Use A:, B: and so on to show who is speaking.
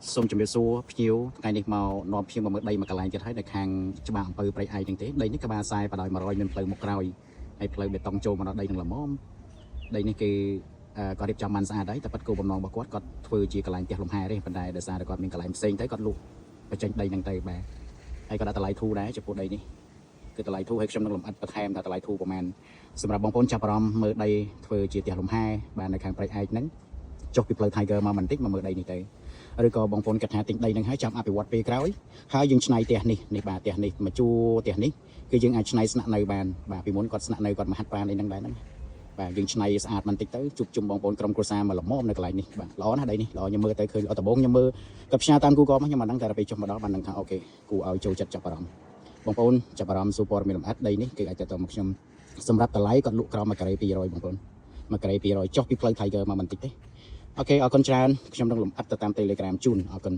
A: សូមជម្រាបសួរភ្ញៀវថ្ងៃនេះមកនាំភ្ញៀវមកមើលដីមកកន្លែងទៀតហើយនៅខាងច្បារអំពើព្រៃឯកទាំងទេដីនេះក្បាលខ្សែបដោយ100មានផ្លូវមុខក្រោយហើយផ្លូវបេតុងចូលមកដល់ដីនឹងល្មមដីនេះគេក៏រៀបចំបានស្អាតហើយតែប៉ិតគោលបំណងរបស់គាត់ធ្វើជាកន្លែងផ្ទះលំហែទេប៉ុន្តែដោយសារតែគាត់មានកន្លែងផ្សេងទៅគាត់លក់បញ្ចេញដីនឹងទៅបាទហើយគាត់ដាក់តម្លៃធូរដែរចំពោះដីនេះគឺតម្លៃធូរហើយខ្ញុំនឹងលំអិតបន្ថែមថាតម្លៃធូរប្រហែលសម្រាប់បងប្អូនចាប់អារម្មណ៍មើលដីធ្វើជាផ្ទះលំហែបាទនៅខាងព្រៃឯកហ្នឹងចុះពីផ្លូវ Tiger មកបន្តិចមកមើលដីនេះទៅឬក៏បងប្អូនគិតថាទិញដីនឹងហើយចាំអភិវឌ្ឍពេលក្រោយហើយយើងឆ្នៃផ្ទះនេះបាទផ្ទះនេះមកជួផ្ទះនេះគឺយើងអាចឆ្នៃស្នាក់នៅបានបាទពីមុនគាត់ស្នាក់នៅគាត់មកហាត់ប្រាណអីហ្នឹងដែរហ្នឹងបាទយើងឆ្នៃស្អាតបន្តិចទៅជួបជុំបងប្អូនក្រុមគ្រួសារមកល្មមនៅកន្លែងនេះបាទល្អណាស់ដីនេះល្អខ្ញុំមើលទៅឃើញល្អដំបូងខ្ញុំមើលគាត់ផ្សាយតាម Google មកខ្ញុំមិនដឹងតែដល់ពេលចុះមកដល់បានដឹងថាអូខេគូឲ្យចូលចិត្តចាប់អារម្មណ៍បងប្អូនចាប់អារម្មណ៍សួរព័ត៌មានលម្អិតដីនេះគឺអាចទៅមកខ្ញុំសម្រាប់តម្លៃគាត់លក់ក្រោម1ការ៉េ200បងប្អូន1ការ៉េ200ចុះពីផ្លូវ Tiger មកបន្តិចទេអូខេអរគុណច្រើនខ្ញុំនឹងលំអិតទៅតាម Telegram ជូនអរគុណ